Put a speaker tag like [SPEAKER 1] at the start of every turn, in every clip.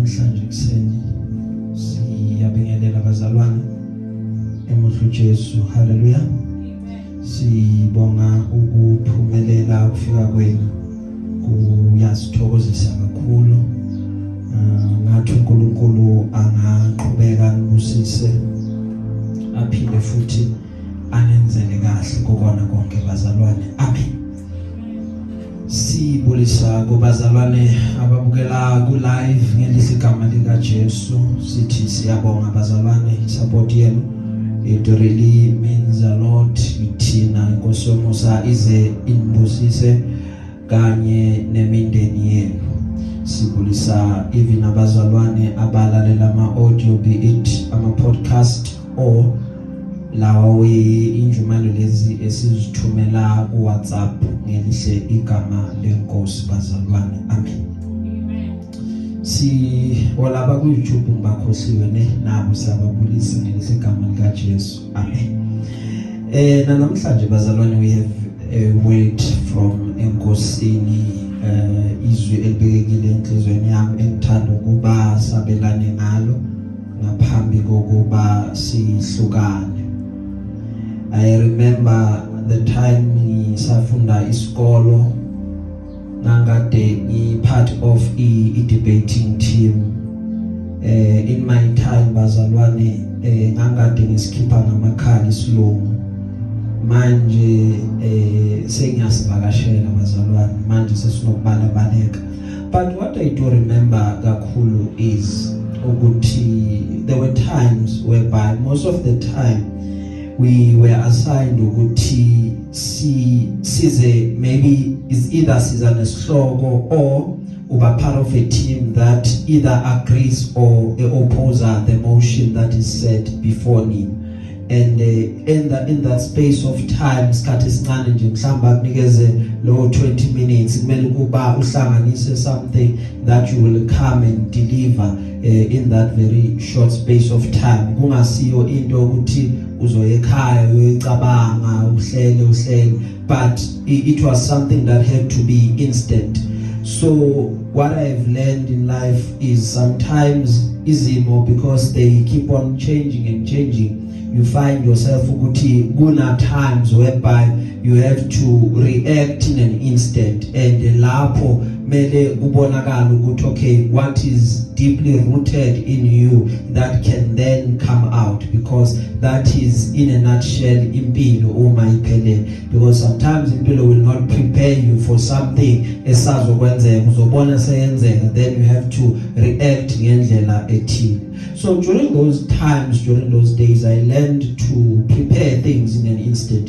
[SPEAKER 1] namhlanje kuseni siyabingelela abazalwane emuhlu Jesu. Hallelujah. Sibonga ukuphumelela ukufika kwenu. Kuyasithokozisa kakhulu. Ngathi uNkulunkulu angaqhubeka nobusise aphinde futhi anenzele kahle kokona konke bazalwane. Amen. Sibulisa kubazalwane ababukela ku live ngelihle igama lika Jesu. Sithi siyabonga abazalwane support yenu. It really means a lot. Ithina inkosi yomusa ize inibusise kanye nemindeni yenu. Sibulisa even abazalwane abalalela ama audio, be it ama podcast or lawa injumalo lezi esizithumela ku WhatsApp ngelihle igama lenkosi bazalwane. Amen. Si olaba ku YouTube ngibakhohliwe nabo sababulisa ngelihle igama lika Jesu. Amen. Namhlanje bazalwane we have a word from enkosini, izwi elibekekile enhlizweni yami engithanda ukuba sabelane ngalo ngaphambi kokuba sihlukane. I remember the time ngisafunda isikolo ngangade part of a debating team. In my time bazalwane ngangade ngisikhipha ngamakhala isilungu. Manje sengiyasivakashela bazalwane, manje sesinokubalabaleka. But what I do remember kakhulu is ukuthi there were times whereby most of the time we were assigned ukuthi size, maybe is either sizana esihloko or uba part of a team that either agrees or opposes the motion that is said before him. And in that space of time isikhathi esincane nje mhlamba kunikeze lo 20 minutes kumele kuba uhlanganise something that you will come and deliver in that very short space of time. Kungasiyo into ukuthi uzoye ekhaya uyicabanga uhlele, but it was something that had to be instant. So what I've learned in life is sometimes izimo, because they keep on changing and changing, you find yourself ukuthi kuna times whereby you have to react in an instant, and lapho mele kubonakala ukuthi okay, what is deeply rooted in you that can then come out, because that is in a nutshell impilo uma iphele. Because sometimes impilo will not prepare you for something esazokwenzeka, uzobona seyenzeka, then you have to react ngendlela ethile. So during those times, during those days, I learned to prepare things in an instant,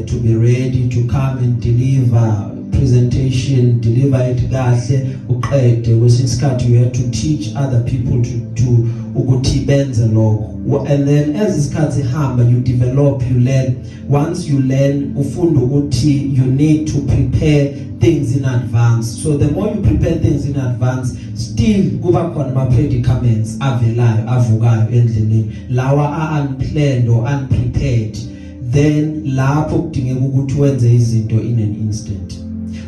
[SPEAKER 1] to be ready to come and deliver presentation, deliver it kahle uqede. Kwesikhathi you have to teach other people to ukuthi benze lokho. And then as isikhathi hamba, you develop, you learn. Once you learn, ufunda ukuthi you need to prepare things in advance. So the more you prepare things in advance, still kuba khona ama predicaments avelayo avukayo endleleni lawa unplanned or unprepared, then lapho kudingeka ukuthi wenze izinto in an instant.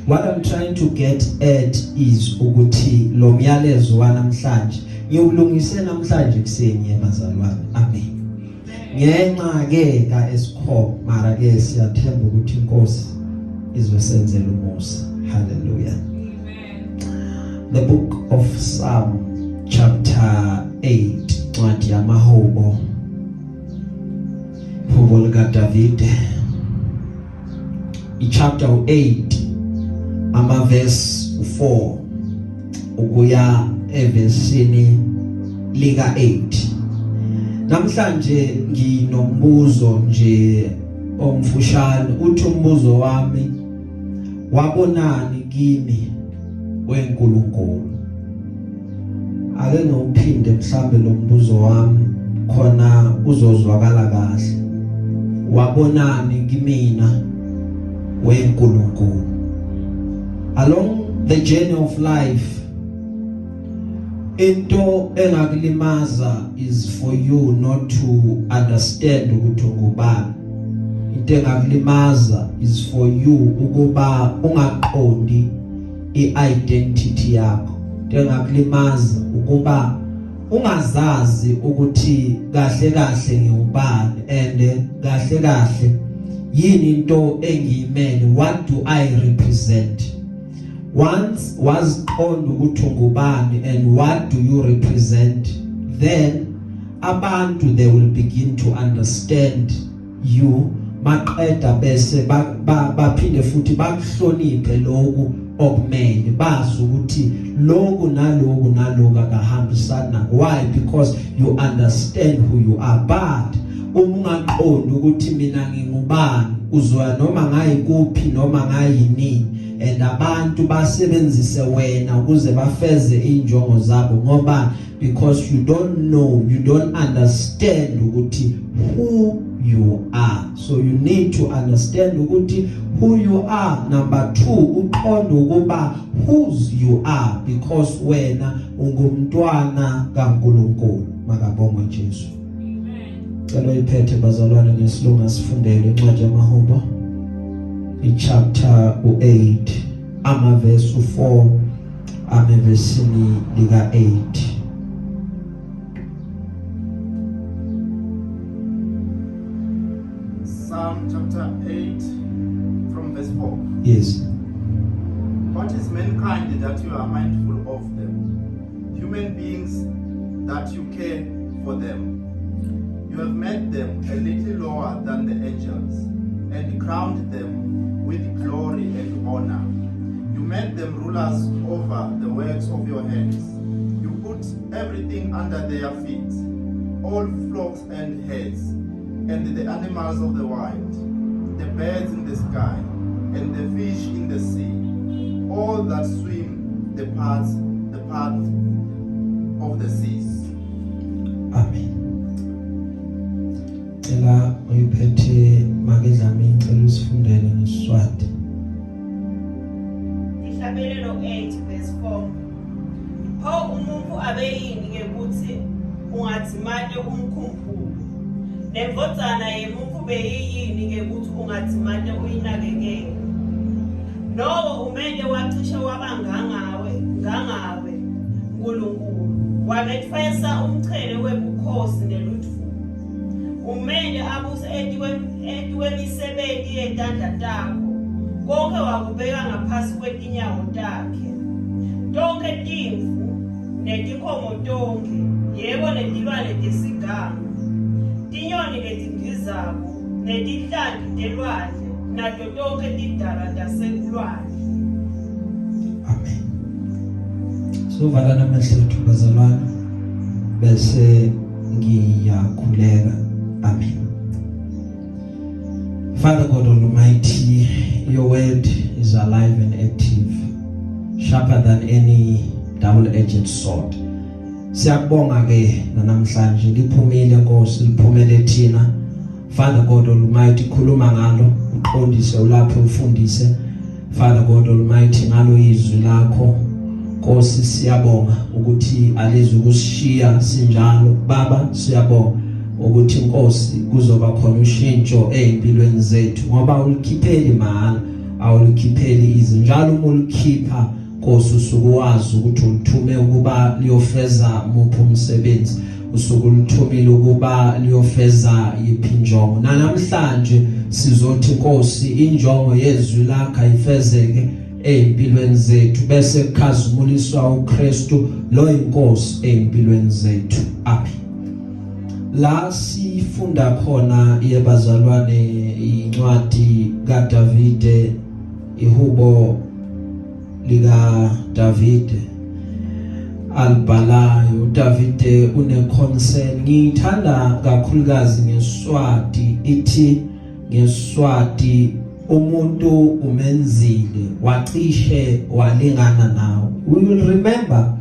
[SPEAKER 1] What I'm trying to get at is ukuthi lo myalezo wanamhlanje ngiyulungise namhlanje kuseni yabazalwane. Amen. Ngenxa ke ka esikhona, mara ke siyathemba ukuthi inkosi izosenzela umusa. Hallelujah. The book of Psalm chapter 8, ncwadi yamahubo, hubo lika David, chapter 8 ama verse 4 ukuya evesini lika 8. Namhlanje nginombuzo nje omfushane. Uthi umbuzo wami, wabonani Kimi, we-Nkulunkulu? Ake ngophinde mhlambe lo mbuzo wami khona uzozwakala kahle. Wabonani kimina, we-Nkulunkulu? Along the journey of life, into engakulimaza is for you not to understand ukuthi ngubani. Into engakulimaza is for you ukuba ungaqondi i-identity yakho. engakulimaza ukuba ungazazi ukuthi kahle kahle ngiyubani and kahle kahle yini into engiyimele, what do I represent. Once waziqonda ukuthi ungubani and what do you represent, then abantu they will begin to understand you. Maqeda bese baphinde futhi bakuhloniphe lokhu okumele, bazi ukuthi lokhu naloku akahambisana. Why? Because you understand who you are. But ungaqonda ukuthi mina ngingubani, uzwa noma ngayikuphi noma ngayini, and abantu basebenzise wena ukuze bafeze injongo zabo. Ngoba because you don't know, you don't understand ukuthi who you are. So you need to understand ukuthi who you are. Number 2, uqonda ukuba whose you are, because wena ungumntwana kaNkulunkulu. Makabongwe Jesu. Amen. Cela iphethe bazalwane ngesilungu asifundele incwadi yamaHubo ichapter 8 amaverse 4 amevesini lika 8.
[SPEAKER 2] Psalm chapter 8 from verse 4.
[SPEAKER 1] Yes.
[SPEAKER 2] What is mankind that you are mindful of them? Human beings that you care for them. You have made them a little lower than the angels and crowned them with glory and honor. You made them rulers over the works of your hands. You put everything under their feet, all flocks and herds, and the animals of the wild, the birds in the sky, and the fish in the sea, all that swim the paths of the seas.
[SPEAKER 1] Amen. Ela uyiphethe makedlami ngicela usifundele ngeSiswati.
[SPEAKER 3] Isabelelo 8 verse 4. Pho umuntu abeyini ke kuthi ungathimane umkhumbulo. Nemvodzana yemuntu beyini ke kuthi ungathimane uyinakekele. Lowo umele wacishe wabangangawe Nkulunkulu. Wamethwesa umchele webukhosi nelutfu. Umele abuse etiwemisebenzi yentanda takho. Konke wakubeka ngaphasi kwetinyawo takhe. Tonke timfu netinkomo tonke, yebo netilwane tesiganga, tinyoni letindizako, netinhlanti telwandle, nato tonke tidala taselwandle.
[SPEAKER 1] Amen. So valana amehlo bazalwane bese ngiyakhuleka. Amen. Father God Almighty, your word is alive and active, sharper than any double-edged sword. Siyabonga ke namhlanje liphumile Nkosi, liphumele thina. Father God Almighty, khuluma ngalo, uqondise ulaphe ufundise. Father God Almighty, ngalo izwi lakho Nkosi siyabonga ukuthi alizukushiya sinjalo. Baba siyabonga ukuthi Nkosi kuzoba khona ushintsho empilweni zethu, ngoba ulikhipheli mahala, awulikhipheli izinjalo umulikhipha Nkosi usukwazi ukuthi ulithume ukuba liyofeza muphi umsebenzi, usukulithumile ukuba liyofeza yiphi injongo. Namhlanje sizothi Nkosi injongo yezwi lakho ayifezeke empilweni zethu, bese kukhazumuliswa uKristu lo inkosi empilweni zethu. Amen. La sifunda khona yebazalwane incwadi kaDavide, ihubo lika Davide albhalayo. Davide une concern, ngithanda kakhulukazi ngeSiswati, ithi ngeSiswati umuntu umenzile wacishe walingana nawe. We will remember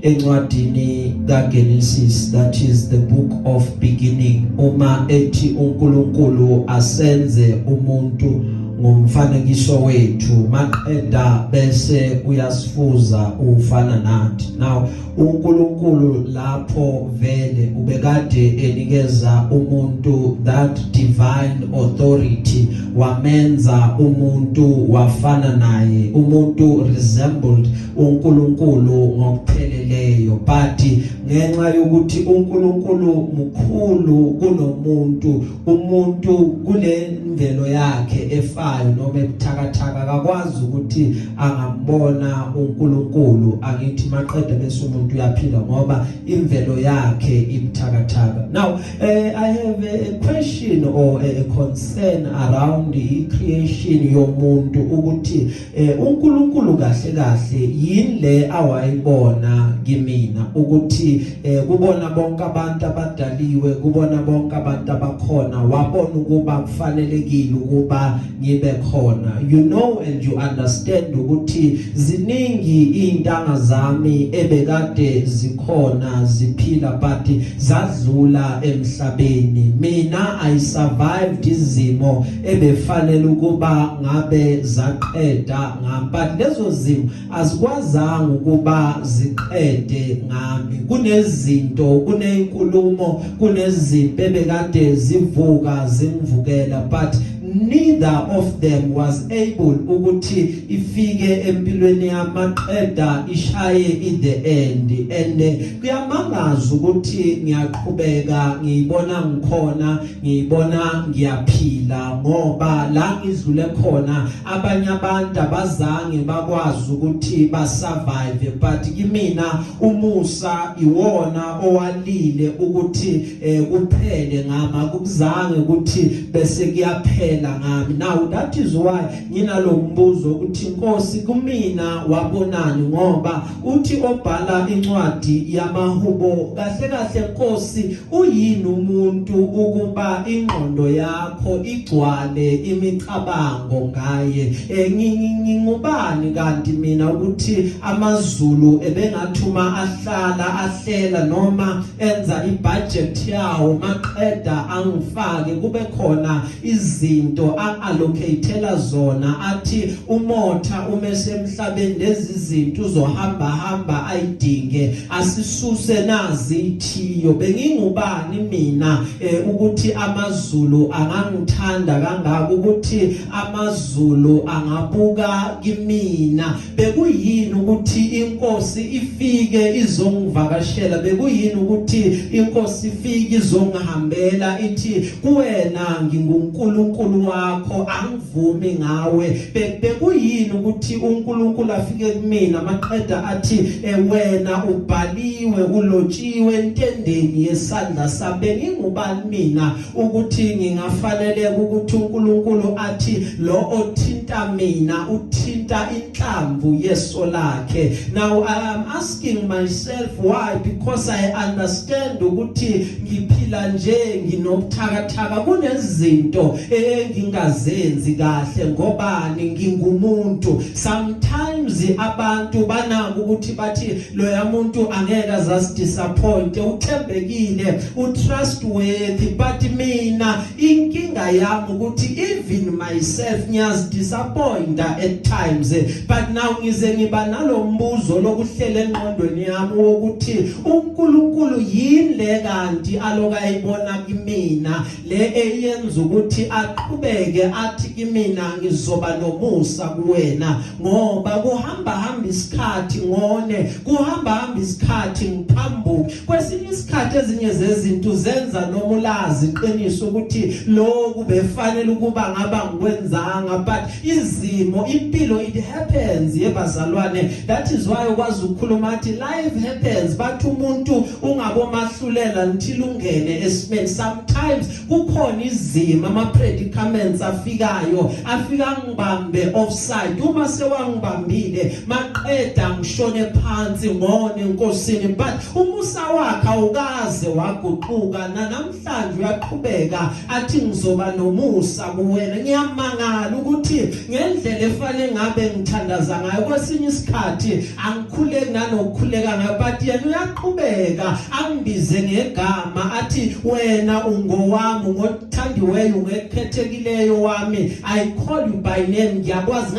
[SPEAKER 1] encwadini kaGenesis, that is the book of beginning, uma ethi uNkulunkulu asenze umuntu ngumfanekiso wethu maqeda bese uyasifuza ufana nathi. Now uNkulunkulu lapho vele ubekade enikeza umuntu that divine authority, wamenza umuntu wafana naye, umuntu resembled uNkulunkulu ngokupheleleyo. But ngenxa yokuthi uNkulunkulu mkhulu kunomuntu, umuntu kule imvelo yakhe efayo noma ebuthakathaka akakwazi ukuthi angambona uNkulunkulu. Angithi maqeda bese umuntu uyaphila ngoba imvelo yakhe ibuthakathaka. Now I have a question or a concern around the creation yomuntu, ukuthi uNkulunkulu kahle kahle yini le awayibona kimina, ukuthi kubona bonke abantu abadaliwe, kubona bonke abantu abakhona, wabona ukuba kufanelekile ukuba ngibe khona. You know and you understand ukuthi ziningi intanga zami ebekade zikhona ziphila but zadlula emhlabeni. Mina I survived izimo ebefanele ukuba ngabe zaqeda ngami, but lezo zimo azikwazanga ukuba ziqede ngami. Kunezinto, kunezinkulumo, kunezinto ebekade zivuka zingivukela, but neither of them was able ukuthi ifike empilweni yamaqeda ishaye in the end. And kuyamangaza ukuthi ngiyaqhubeka ngiyibona ngikhona, ngiyibona ngiyaphila, ngoba la ngizule khona abanye abantu abazange bakwazi ukuthi basurvive, but kimina umusa iwona owalile ukuthi kuphele ngama, kubuzange ukuthi bese kuyaphela ngami. Now that is why nginalo mbuzo ukuthi Nkosi kumina wabonani, ngoba uthi obhala incwadi yamahubo kahle kahle Nkosi uyini umuntu ukuba ingqondo yakho igcwale imicabango ngaye. Ngingubani kanti mina ukuthi amaZulu ebengathuma ahlela noma enza ibudget yawo maqeda angifake kube khona izinto allocatela zona, athi umotha umesemhlabeni lezi zinto uzohamba ayidinge asisuse nazi ithiyo. Bengingubani mina ukuthi amaZulu angangithanda kangaka, ukuthi amaZulu angabuka kimina? Bekuyini ukuthi inkosi ifike izongivakashela? Bekuyini ukuthi inkosi ifike izongihambela ithi kuwena nginguNkulunkulu wakho angivumi ngawe? Bekuyini ukuthi uNkulunkulu afike kumina maqeda athi wena ubhaliwe ulotshiwe entendeni yesandla sami? Bengingubani mina ukuthi ngingafanele ukuthi uNkulunkulu athi lo othinta mina uthinta inhlamvu yeso lakhe? Now I am asking myself why, because I understand ukuthi ngiphila nje nginobuthakathaka, kunezinto engingazenzi kahle ngobani ngingumuntu. Sometimes abantu banako ukuthi bathi loya muntu angeke azasi-disappoint, uthembekile, utrustworthy, but mina inkinga yami ukuthi even myself ngiyazi-disappoint at times. But now ngize ngiba nalo mbuzo lokuhlela engqondweni yami wokuthi uNkulunkulu yini le kanti aloka ayibona kimina le eyenza ukuthi aqhubeke athi kimina ngizoba nomusa kuwena? Ngoba kuhamba isikhathi ngone, kuhamba isikhathi ngiphambuke. Kwesinye isikhathi ezinye zezinto zenza noma ulazi iqiniso ukuthi lokhu befanele ukuba ngaba ngikwenzanga, but izimo, impilo, it happens yebazalwane. That is why ukwazi ukukhuluma athi life happens, but umuntu ungabomahlulela until ungene esimeni. Sometimes kukhona izimo, ama-predicaments afikayo, afika ngibambe offside. Uma sewangibambile maqeda ngishone phansi ngone enkosini, but umusa wakhe awukaze waguquka. Namhlanje uyaqhubeka athi ngizoba nomusa kuwena. Ngiyamangala ukuthi ngendlela efanele ngabe ngithandaza ngayo kwesinye isikhathi angikhuleki nanokukhuleka ngayo, but yena uyaqhubeka angibize ngegama athi wena ungowami, ngothandiweyo, ungekhethe othandekileyo wami, I call you by name, ngiyakwazi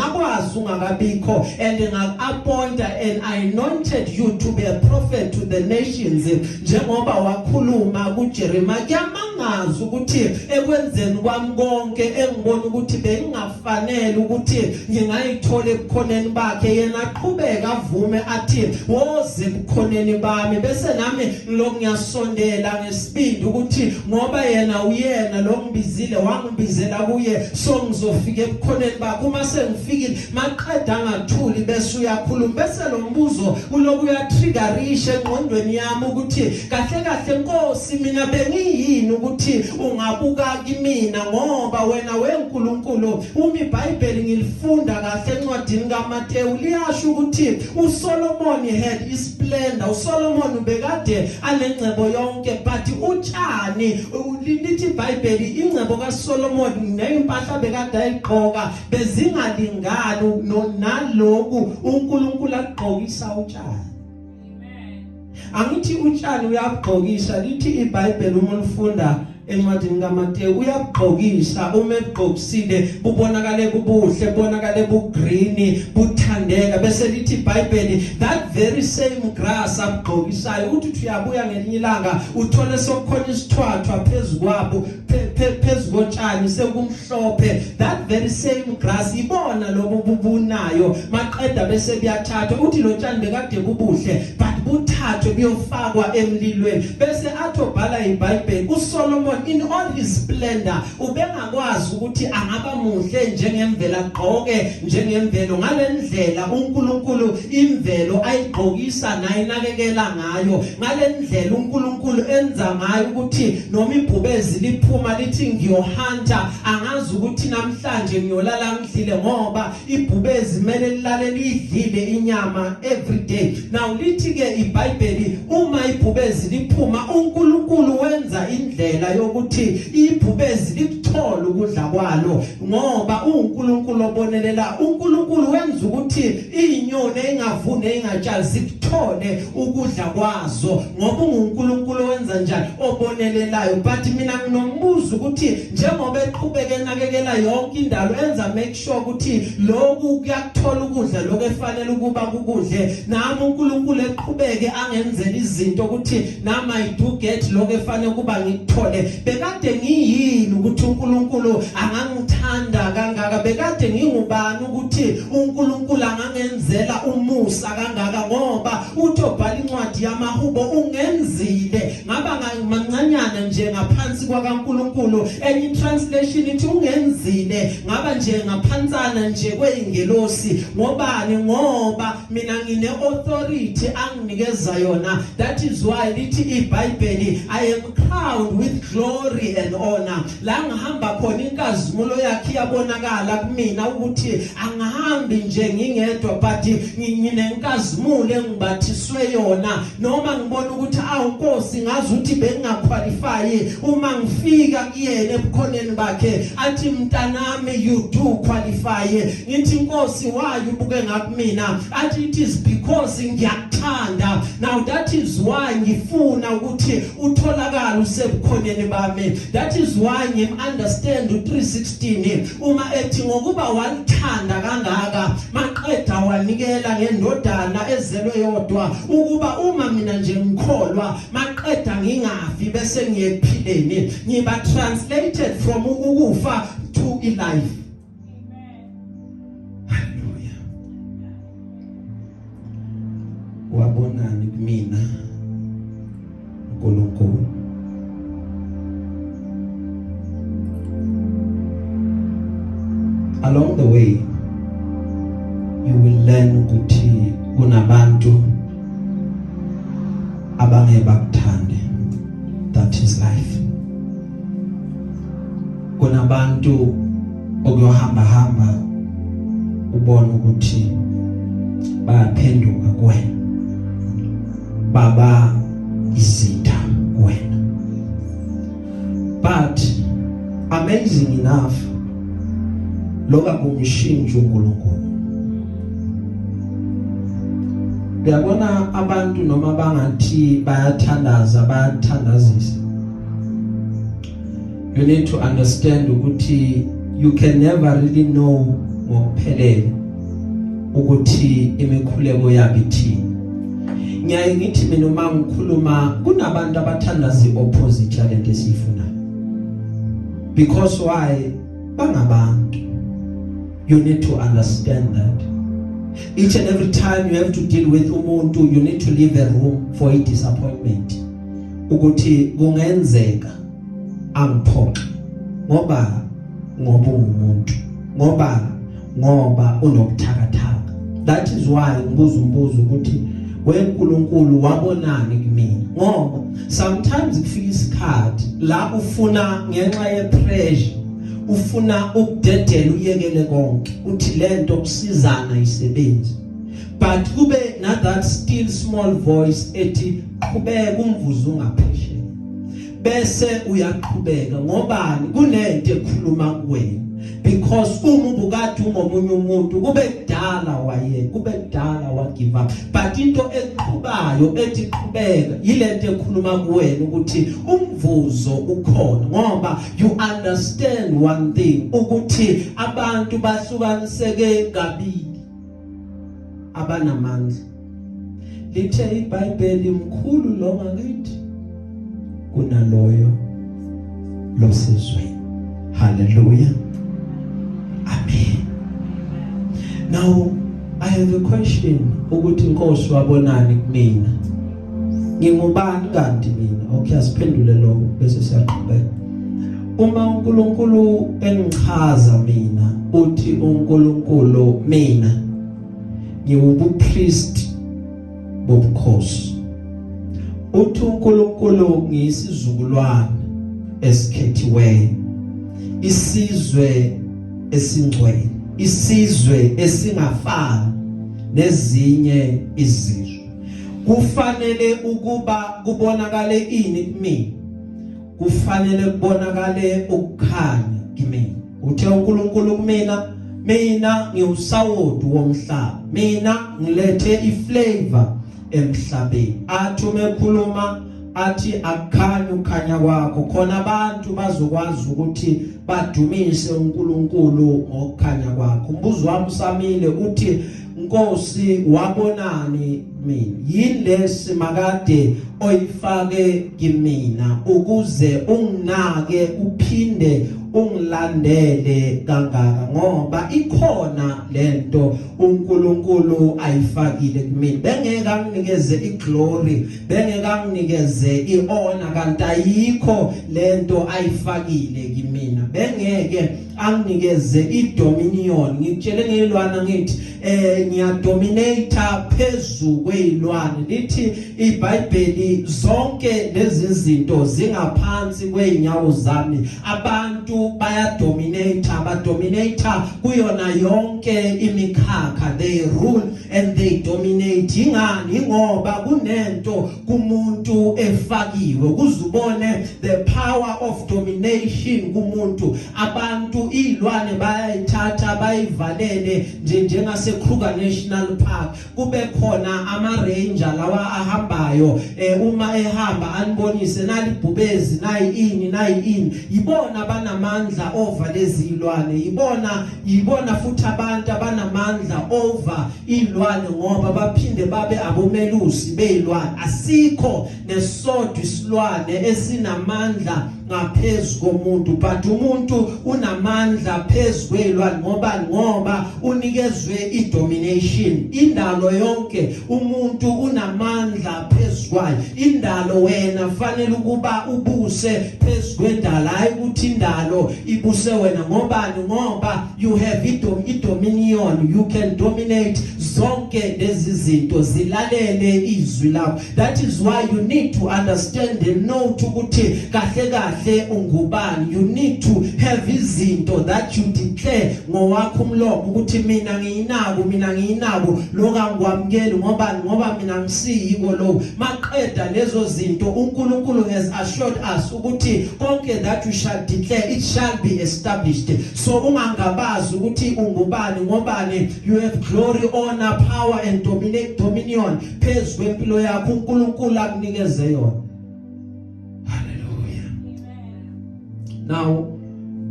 [SPEAKER 1] ungakabikho, and ngak-appointa and I anointed you to be a prophet to the nations, njengoba wakhuluma kuJeremiah. Ngiyamangaza ukuthi ekwenzeni kwami konke engibona ukuthi bengingafanele ukuthi ngingayithola ebukhoneni bakhe, yena aqhubeka avume athi woze ebukhoneni bami, bese nami ngiloko ngiyasondela ngesibindi ukuthi ngoba yena uyena lo ngibizile, wangibizela kuye, so ngizofika ebukhoneni bakhe. Uma sengifikile maqeda ngathuli bese uyakhuluma, bese lo mbuzo uloku uyatriggerisha engqondweni yami ukuthi kahle kahle Nkosi, mina bengiyini ukuthi ungabuka kimina, ngoba wena weNkulunkulu. Uma iBhayibheli ngilifunda kahle encwadini kaMateyu liyasho ukuthi uSolomon had isplendor, uSolomon ubekade anengcebo yonke, but utshani lithi iBhayibheli ingcebo kaSolomon nezimpahla bekade ayigqoka bezingalingani naloku uNkulunkulu agqokisa utshani. Angithi utshani uyagqokisa, lithi iBhayibheli uma ulifunda encwadini kaMateyu uyagqokisa, uma egqokisile bubonakale bubuhle, bonakale bugreen, buthandeka, bese lithi iBhayibheli that very same grass abugqokisayo uthi uyabuya ngelinye ilanga uthole sokukhona isithwathwa phezukwabo phezukotshani sekumhlophe, that very same grass ibona lobo bubunayo, maqeda bese buyathathwa. Uthi lo tshani bekade bubuhle but buthathwe buyofakwa emlilweni. Bese athobhala iBhayibheli uSolomon in all his splendor ubengakwazi ukuthi angaba muhle njengemvelo, agqoke njengemvelo. Ngalendlela uNkulunkulu imvelo ayigqokisa naye inakekela ngayo, ngalendlela uNkulunkulu enza ngayo ukuthi noma ibhubezi liphuma lithi ngiyohunta, angazi ukuthi namhlanje ngiyolala ngidlile, ngoba ibhubezi kumele lilale lidlile inyama every day. Now lithi ke iBhayibheli uma ibhubezi liphuma uNkulunkulu wenza indlela yokuthi ibhubezi likuthola ukudla kwalo, ngoba uNkulunkulu obonelela. uNkulunkulu wenza ukuthi inyoni engavune engatshali zikuthole ukudla kwazo, ngoba uNkulunkulu wenza njani, obonelelayo. But mina nginombuzo ukuthi njengoba eqhubeka enakekela yonke indalo, enza make sure ukuthi lokhu kuyakuthola ukudla lokho efanele ukuba kukudle, nami uNkulunkulu eqhubeke angenzela izinto ukuthi nami I do get lokho efanele ukuba ngikuthole. Bekade ngiyini ukuthi uNkulunkulu angangithanda kangaka, bekade ngingubani ukuthi uNkulunkulu angangenzela umusa kangaka, ngoba uthobhala incwadi yamaHubo ungenzile ngaba mancanyana nje ngaphansi kwaNkulunkulu. Enye translation ithi ungenzile ngaba nje ngaphansana nje kweingelosi. Ngobani? Ngoba mina ngine authority anginikeza yona. That is why lithi iBhayibheli I am crowned with glory and honor. La ngihamba khona inkazimulo yakhe yabonakala kumina ukuthi angihambi nje ngingedwa, but nginenkazimulo engibathiswe yona. Noma ngibona ukuthi Nkosi ngazi ukuthi bengingaqualify, uma ngifika kuyena ebukhoneni bakhe athi mntanami you do qualify. Ngithi Nkosi why ubuke ngakumina? Athi it is because ngiyakuthanda. Now that is why ngifuna ukuthi utholakala usebukhoneni bami. That is why ngim understand u316 uma ethi ngokuba walithanda kangaka maqeda wanikela ngendodana ezelwe yodwa, ukuba uma mina nje ngikholwa maqeda ngingafi bese ngiyephileni. Ngiba translated from ukufa to life. Hallelujah. Wabonani kumina uNkulunkulu. Along the way you will learn ukuthi kunabantu abangebakuthande. That is life. Kunabantu okuyohamba ubona ukuthi bayaphenduka kuwena, baba izitha kuwena. But amazing enough loka kumshintsha uNkulunkulu. Uyabona abantu noma bangathi bayathandaza bayathandazisa, you need to understand ukuthi you can never really know ngokuphelele ukuthi imikhuleko yabo ithini. Ngiyaye ngithi mina uma ngikhuluma kunabantu abathanda opposite yalento esiyifunayo. Because why? Bangabantu. You need to understand that. Each and every time you have to deal with umuntu, you need to leave a room for a disappointment. Ukuthi kungenzeka angiphoxe ngoba umuntu ngoba unobuthakathaka. That is why ngibuza umbuzo ukuthi we-Nkulunkulu wabonani kimi. Ngoba sometimes kufika isikhathi la ufuna ngenxa ye-pressure ufuna ukudedela uyekele konke uthi lento kusizana isebenzi, but kube na that still small voice ethi qhubeka umvuzo ungaphesheya, bese uyaqhubeka ngobani kunento ekhuluma kuwena. Because ubukade ungomunye umuntu kube kudala wa give up, but into eqhubayo ethi qhubeka yilento ekhuluma kuwena ukuthi umvuzo ukhona. Ngoba you understand one thing ukuthi abantu bahlukaniseke kabili abanamandla. Lithe iBhayibheli mkhulu lo ngakithi kunaloyo losizweni. Hallelujah. Amen. Now I have a question. Ukuthi Nkosi wabonani kumina? Ngingubani kanti mina? Okay, asiphendule lokho bese siyaqhubeka. Uma uNkulunkulu engichaza mina, uthi uNkulunkulu mina ngiwubupriest bobukhosi. Uthi uNkulunkulu ngiyisizukulwane esikhethiweyo. Isizwe esingcwele, isizwe esingafani nezinye izizwe. Kufanele ukuba kubonakale ini kimi? Kufanele kubonakale ukukhanya kimi. Uthe uNkulunkulu mina ngiwusawoti womhlaba. Mina ngilethe iflavor emhlabeni. Athi umekhuluma athi akukhanya ukhanya kwakho khona abantu bazokwazi ukuthi badumise uNkulunkulu ngokukhanya kwakho. Umbuzo wami usamile uthi Nkosi wabonani mina? Yini lesimakade oyifake kimina ukuze unginake uphinde ungilandele kangaka, ngoba ikhona lento uNkulunkulu ayifakile kimi. Bengeke anginikeze iglory, bengeke anginikeze ihonor kanti ayikho lento ayifakile kimina. Bengeke anginikeze idominion. Ngitshele ngilwana ngithi ngiyadominate phezu kwezilwane. Lithi iBhayibheli zonke lezi zinto zingaphansi kweinyawo zami. Abantu bayadominate, abadominate kuyona yonke imikhakha. They rule and they dominate. Ingani? Ngoba kunento kumuntu efakiwe. Kuzubone the power of domination kumuntu. Abantu ilwane bayayithatha bayivalele njengase Kruger National Park. Kube khona ama-ranger lawa ahambayo, uma ehamba anibonise nalibhubezi nayi ini. Yibona banamandla over lezi ilwane. Yibona futhi abantu abanamandla over ilwane ngoba baphinde babe abomelusi beilwane. Asikho nesodwa isilwane esinamandla ngaphezu komuntu, but umuntu unamandla phezu kwezilwane. Ngoba unikezwe idomination. Indalo yonke umuntu unamandla phezu kwayo. Indalo wena fanele ukuba ubuse phezu kwendalo, hayi ukuthi indalo ibuse wena. Ngoba you have dominion. You can dominate zonke lezi zinto zilalele izwi lakho. That is why you need to understand and know ukuthi kahle ungubani. You need to have izinto that you declare ngowakho umlomo ukuthi mina ngiyinabo lokho angikwamukeli ngoba mina ngisiyiko lo. Maqeda lezo zinto uNkulunkulu has assured us ukuthi konke that you shall declare it shall be established. So ungangabazi ukuthi ungubani ngobani. You have glory, honor, power and dominion phezu kwempilo yakho uNkulunkulu akunikeze yona. Now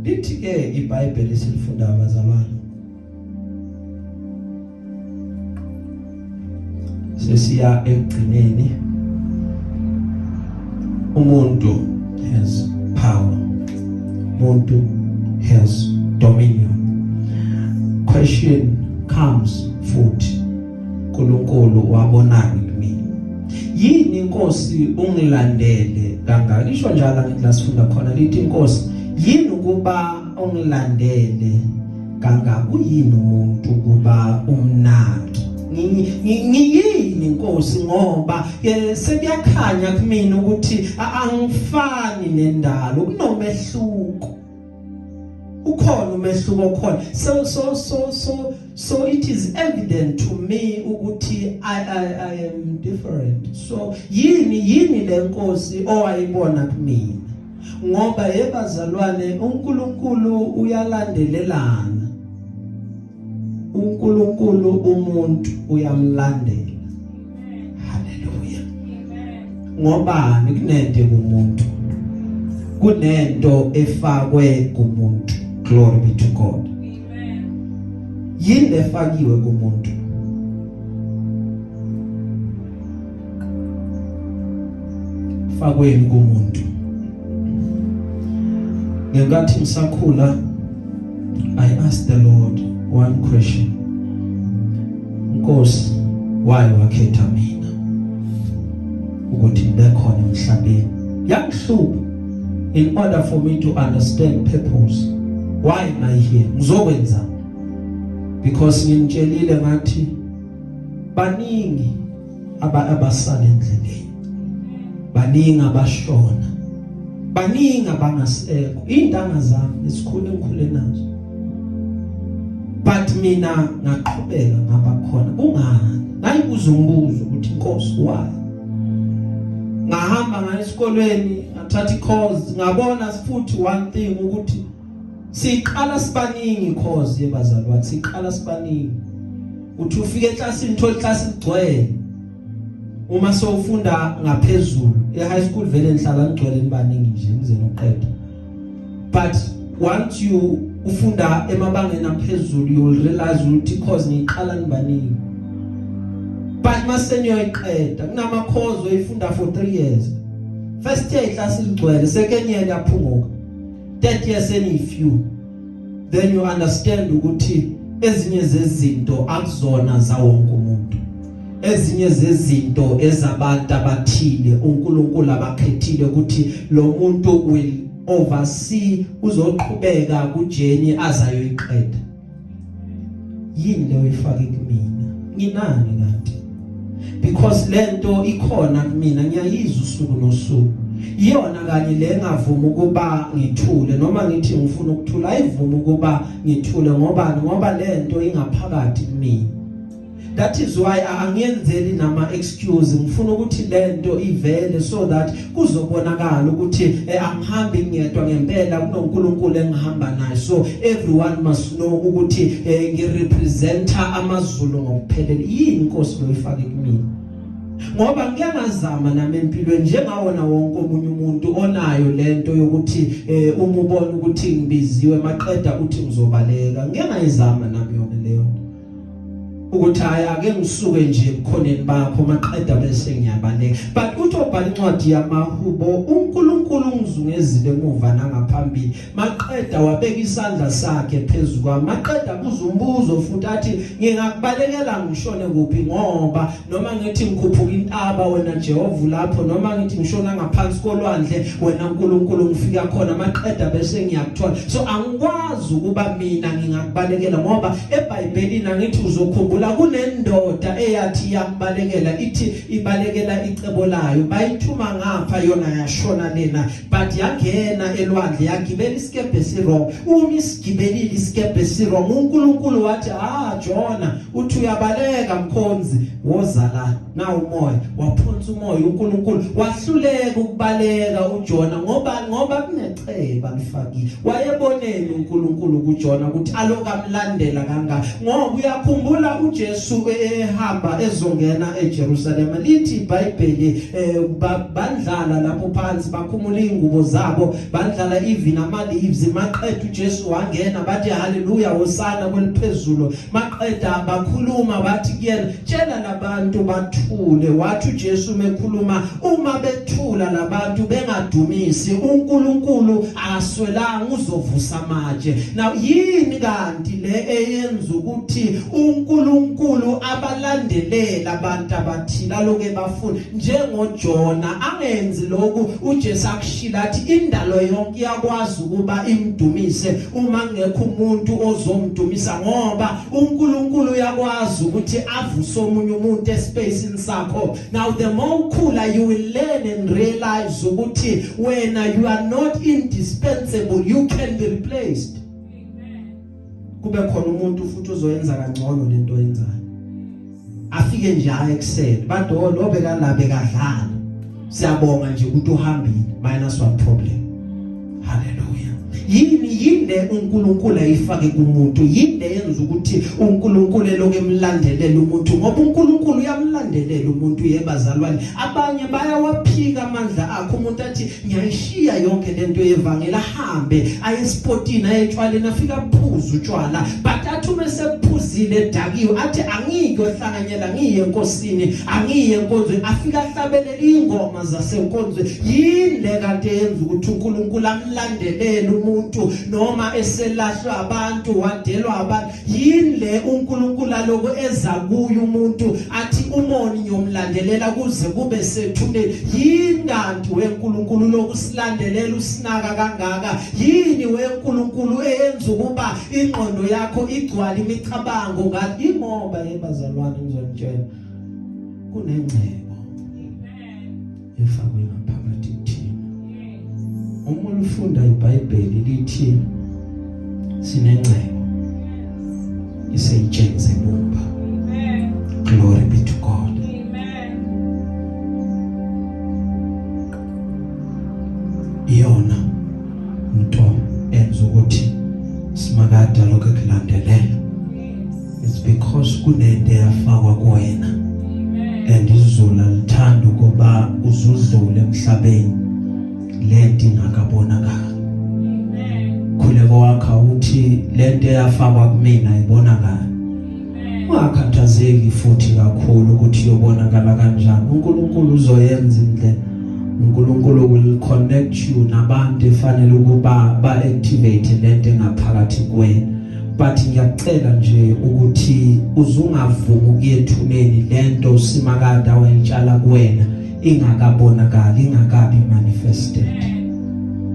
[SPEAKER 1] lithi ke iBhayibheli silifunda abazalwane sesiya ekugcineni umuntu has power, umuntu has dominion. Question comes futhi, uNkulunkulu wabonani kimi? Yini inkosi ungilandele kangaka? Lisho njalo ngilasifunda khona lithi inkosi yini ukuba ungilandele kangaka? Uyini umuntu ukuba umnaki? Ngiyini inkosi ngoba sekuyakhanya kumina ukuthi angifani nendalo, kunomehluko. Ukhona umehluko khona. So it is evident to me ukuthi I am different. So yini lenkosi owayibona kumina? Ngoba yebazalwane uNkulunkulu uyalandelelana. uNkulunkulu umuntu uyamlandela. Hallelujah. Ngoba kunento kumuntu, kunento efakwe kumuntu. Glory be to God. Amen. Yini efakiwe kumuntu? Fakweni kumuntu. Ngenkathi ngisakhula, I asked the Lord one question. Nkosi, why wakhetha mina ukuthi ngibe khona emhlabeni? Yangihlupha in order for me to understand purpose. Why am I here? Ngizokwenza. Because ngimtshelile ngathi baningi abasala endleleni. Baningi abashona. Baningi abangasekho. Izintanga zami esikhule nazo. But mina ngaqhubeka ngaba khona. Kungani? Ngayibuza umbuzo ukuthi Nkosi why? Ngahamba ngaya esikolweni, ngathatha course, ngabona futhi one thing ukuthi siqala sibaningi course yebazalwane, siqala sibaningi. Uthi ufike eclassini uthola iclass igcwele. Uma sowufunda ngaphezulu, e-high school vele nihlala nigcwele nibaningi nje nize noqeda. But once you ufunda emabangeni aphezulu, you will realize ukuthi course niqala nibaningi. But mase niyoyiqeda kunama course oyifunda for 3 years. First year class igcwele, second year yaphunguka, third year seniyifew. Then you understand ukuthi ezinye zezinto akuzona zawonke umuntu. Ezinye zezinto ezabantu abathile uNkulunkulu abakhethile ukuthi lo muntu will oversee, uzoqhubeka kujeni azayoyiqeda. Yini leyo ifake kumina? Nginani kanti? Because lento ikhona kumina, ngiyayizwa usuku nosuku. Iyona kanye le ngavuma ukuba ngithule noma ngithi ngifuna ukuthula, ayivuma ukuba ngithule ngoba lento ingaphakathi kumina. That is why angiyenzeli nama excuse, ngifuna ukuthi lento ivele so that kuzobonakala ukuthi angihambi ngedwa ngempela, kunoNkulunkulu engihamba naye. So everyone must know ukuthi ngirepresenta amaZulu ngokuphelele. Yini inkosi loyifake kumina? Ngoba ngiyangazama nami empilweni njengawona wonke omunye umuntu onayo lento yokuthi uma ubona ukuthi ngibiziwe maqeda uthi ngizobaleka. Ngiyangayizama nami yona leyo ukuthi ake ngisuke nje ebukhoneni bakho maqeda bese ngiyabaleka. But uthi obhala incwadi yamaHubo, uNkulunkulu ungizungezile emuva nangaphambili, maqeda wabeka isandla sakhe phezulu kwami, maqeda buza umbuzo futhi athi ngingakubalekela ngishone kuphi? Ngoba noma ngithi ngikhuphuka intaba wena Jehova lapho, noma ngithi ngishona ngaphansi kolwandle wena uNkulunkulu ngifika khona, maqeda bese ngiyakuthola. So angikwazi ukuba mina ngingakubalekela ngoba eBhayibhelini angithi uzokhumbula kunendoda eyathi yambalekela, ithi ibalekela icebo layo, bayithuma ngapha yona yashona lena, but yangena elwandle yagibela isikebhe esirong. Uma isigibelile isikebhe esirong, uNkulunkulu wathi Jona uthi uyabaleka mkhonzi, woza la na umoya, waphonsa umoya. uNkulunkulu wahluleka ukubaleka uJona ngoba kuneceba lifakile. Wayeboneni uNkulunkulu kuJona ukuthi aloka amlandela kangaka, ngoba uyakhumbula uJesu ehamba ezongena eJerusalem, lithi iBhayibheli bandlala lapho phansi bakhumula ingubo ingubo zabo badlala even ama-leaves maqeda uJesu wangena bathi haleluya hosana kweliphezulu maqeda bakhuluma bathi kuyena tshela labantu bathule wathi uJesu mekhuluma uma bethula labantu bengadumisi uNkulunkulu akaswelanga uzovusa amatshe now yini kanti le eyenza ukuthi uNkulunkulu abalandelela abantu abathila loke bafuna njengoJona angenzi lokhu uJesu akushila athi indalo yonke iyakwazi ukuba imdumise uma ngekho umuntu ozomdumisa ngoba uNkulunkulu uyakwazi ukuthi avuse omunye umuntu espacing sakho now the more ukhula you will learn and realize ukuthi wena you are not indispensable you can be replaced kube khona umuntu futhi uzoyenza kangcono lento oyenzayo afike nje ekseni badolo bekalabe kadlala siyabonga nje ukuthi uhambile -1 problem hallelujah yini uNkulunkulu ayifake kumuntu yini yenza ukuthi uNkulunkulu eloke emlandelela umuntu ngoba uNkulunkulu uyamlandelela umuntu yebazalwane abanye bayawaphika amandla akho umuntu athi ngiyayishiya yonke lento yevangeli ahambe ayesportini ayetshwaleni afika aphuza utshwala but athi mesephuzile edakiwe athi angike ohlanganyela ngiye enkosini angiye enkonzweni afika ahlabelele ingoma zasenkonzweni yini le kanti yenza ukuthi uNkulunkulu amlandelele umuntu noma eselahlwa abantu wadelwa abantu yini le uNkulunkulu lokho eza kuyo umuntu athi umoni ngiyomlandelela kuze kube sethule yini kanti weNkulunkulu lokusilandelela usinaka kangaka yini weNkulunkulu eyenza ukuba ingqondo yakho igcwala imicabango ngathi ingoba yebazalwane ngizotshela kunengcebo efakwe ngaphakathi kuthina uma ufunda iBhayibheli lithi sinengcebo iseyitshengise bomba amen glory be to God amen iyona into enza ukuthi simakade lokho kulandelela it's because kunento yafakwa kuwena and izulu lithanda ukuba uzudlule emhlabeni lento ingakabonakala amen khuleko wakha uthi lento yafakwa kumina ibonakala amen ungakhathazeki futhi kakhulu ukuthi yobonakala kanjani uNkulunkulu uzoyenza indlela uNkulunkulu will connect you nabantu efanele ukuba ba-activate lento engaphakathi kuwena but ngiyacela nje ukuthi uzungavumi ukuyethuneni lento simakade awayitshala kuwena ingakabonakali ingakabi manifested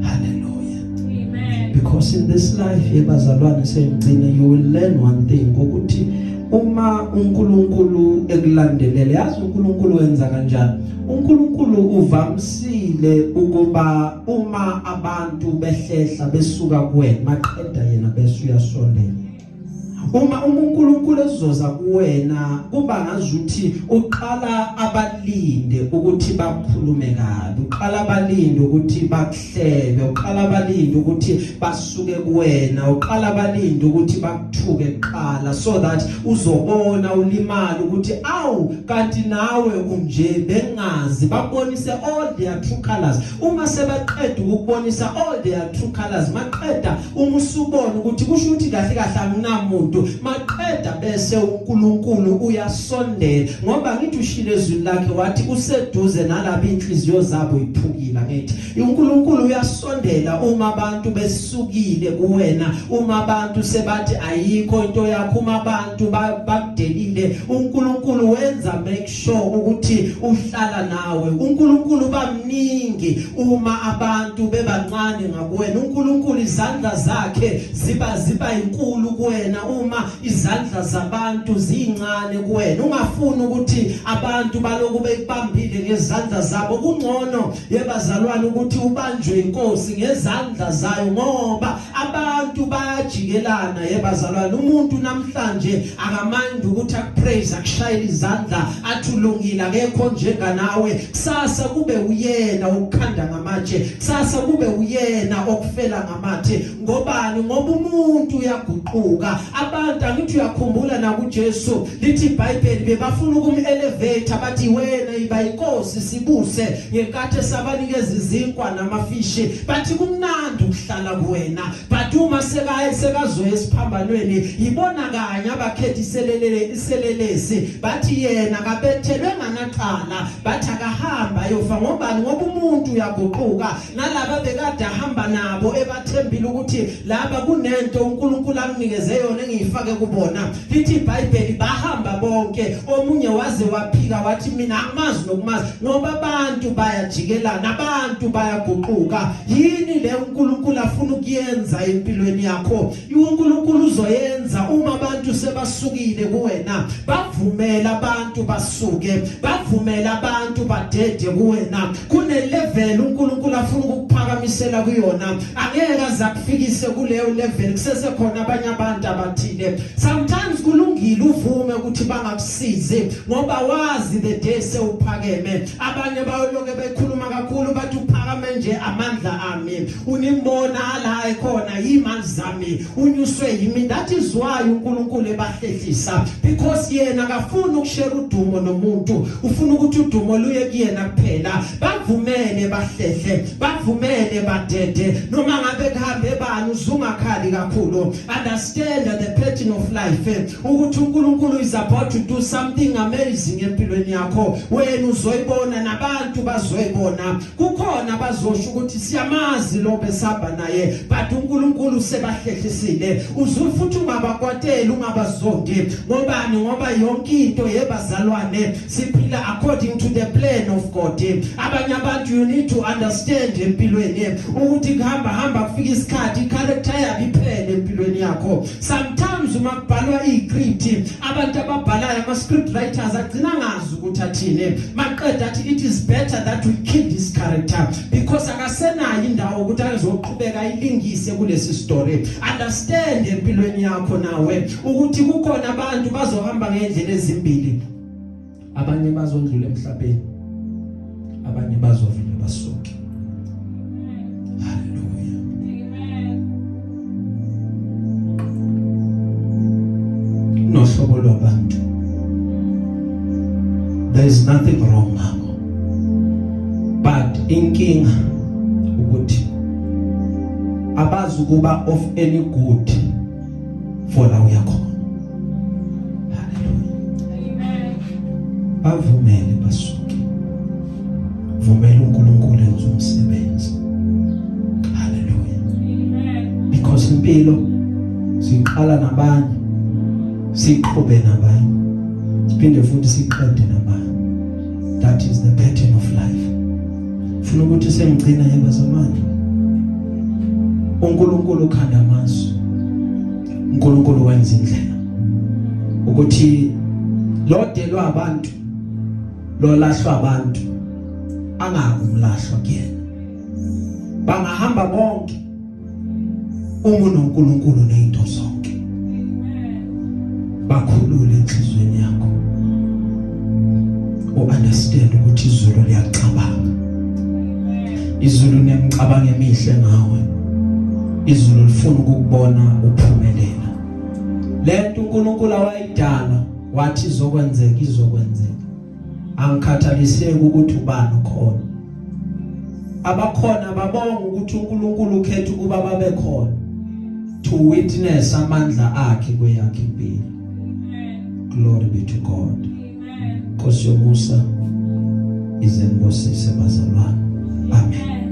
[SPEAKER 1] hallelujah amen because in this life yebazalwane sengcine you will learn one thing ukuthi uma uNkulunkulu ekulandelele yazi uNkulunkulu wenza kanjani uNkulunkulu uvamsile ukuba uma abantu behlehla besuka kuwena maqeda yena bese uyasondela uma uNkulunkulu ezoza kuwena kuba ngazuthi uqala abalinde ukuthi bakhulume kabi uqala abalinde ukuthi bakuhlebe uqala abalinde ukuthi basuke kuwena uqala abalinde ukuthi bakuthuke kuqala so that uzobona ulimala ukuthi awu kanti nawe unje bengazi babonise all their true colors uma sebaqeda ukubonisa all their true colors maqeda uma usubona ukuthi kusho ukuthi kahle kahle anginamuntu maqeda bese uNkulunkulu uyasondela ngoba ngithi ushile ezwi lakhe wathi useduze nalabo inhliziyo zabo iphukile ngithi uNkulunkulu uyasondela uma abantu besukile kuwena uma abantu sebathi ayikho into yakho uma abantu bakudelile uNkulunkulu wenza make sure ukuthi uhlala nawe uNkulunkulu bamningi uma abantu bebancane ngakuwena uNkulunkulu izandla zakhe ziba inkulu kuwena uma izandla zabantu zincane kuwena ungafuni ukuthi abantu baloku bekubambile ngezandla zabo kungcono yebazalwane ukuthi ubanjwe inkosi ngezandla zayo ngoba abantu bayajikelana yebazalwane umuntu namhlanje akamandi ukuthi akupraise akushayela izandla athulungile akekho njenga nawe kusasa kube uyena ukukhanda ngamatshe kusasa kube uyena okufela ngamathe ngobani ngoba umuntu uyaguquka abantu angithi uyakhumbula na kuJesu lithi iBhayibheli bebafuna ukumelevator bathi wena iba inkosi ubukhosi sibuse ngenkathi sabanikeza izinkwa namafishi bathi kumnandi ukuhlala kuwena but uma sekazoya esiphambanweni yibona kanye abakhethi iselelesi bathi yena kabethelwe nganaqala bathi akahamba ayofa ngobani ngoba umuntu uyaguquka nalaba bekade ahamba nabo ebathembile ukuthi laba kunento uNkulunkulu amnikeze yona engiyifake kubona lithi iBhayibheli bahamba bonke omunye waze waphika wathi mina angimazi nokumazi ngoba abantu bayajikelana abantu bayaguquka yini le uNkulunkulu afuna ukuyenza empilweni yakho uNkulunkulu uzoyenza uma abantu sebasukile kuwena bavumela abantu basuke bavumela abantu badede kuwena kune level uNkulunkulu afuna ukukuphakamisela kuyona angeke azakufikise kuleyo level kusese khona abanye abantu abathile sometimes kulungile uvume ukuthi bangakusize ngoba wazi the day sewuphakeme abanye bayoloke bekhuluma kakhulu bathi uphakame nje amandla ami unimbona la ekhona imali zami unyuswe yimi that is why uNkulunkulu ebahlehlisa because yena akafuna ukushare udumo nomuntu ufuna ukuthi udumo luye kuyena kuphela bavumele bahlehle bavumele badede noma ngabe kuhambe bani uzungakhali kakhulu understand the pattern of life ukuthi uNkulunkulu is about to do something amazing empilweni yakho wena uzoyibona nabantu bazoyibona kukhona bazosho ukuthi siyamazi lo besaba naye but uNkulunkulu sebahlehlisile uzufuthi ungabakwatela ungabazondi ngobani ngoba yonke into yebazalwane siphila according to the plan of God abanye abantu you need to understand empilweni ukuthi kuhamba kufika isikhathi character yabo iphele empilweni yakho sometimes uma kubhalwa iscript abantu ababhalayo ama script writers agcina ngazi ukuthi athini maqeda athi it is better that we kill this character because akasenayo indawo ukuthi azoqhubeka ilingise kulesi story understand empilweni yakho nawe ukuthi kukhona abantu bazohamba ngendlela ezimbili abanye bazondlula emhlabeni abanye bazovela basuke hallelujah nohlobo lwabantu there is nothing wrong nabo but inkinga ukuthi abazi kuba of any good for la uyakhona bavumele basuke vumela uNkulunkulu enze umsebenzi hallelujah amen because impilo siqala nabanye siqhubhe nabanye siphinde futhi siqede nabanye that is the pattern of life ufuna ukuthi semgcina yebazalwane uNkulunkulu ukhanda amasu uNkulunkulu wenza indlela ukuthi lodelwa abantu lolahlwa abantu angakumlahlwa kuyena bangahamba bonke uma uNkulunkulu nezinto zonke bakhulule enhlizweni yakho understand ukuthi izulu liyacabanga izulu nemicabanga emihle ngawe izulu lifuna ukubona uphumelela lento uNkulunkulu awayidala wathi izokwenzeka angikhathaliseki ukuthi ubani khona abakhona babonga ukuthi uNkulunkulu ukhetha ukuba babe khona to witness amandla akhe kweyakhe impilo glory be to God Nkosi yomusa izembosise bazalwane amen